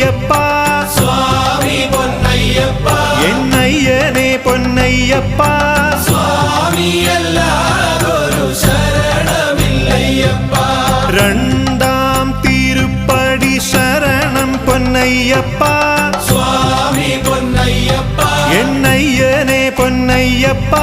പൊന്നയ്യപ്പ സ്വാമി പൊന്നയ്യപ്പ എന്നയ്യനെ പൊന്നയ്യപ്പ സ്വാമിയല്ലാതൊരു ശരണമില്ലയ്യപ്പ രണ്ടാം തിരുപ്പടി ശരണം പൊന്നയ്യപ്പ സ്വാമി പൊന്നയ്യപ്പ എന്നയ്യനെ പൊന്നയ്യപ്പ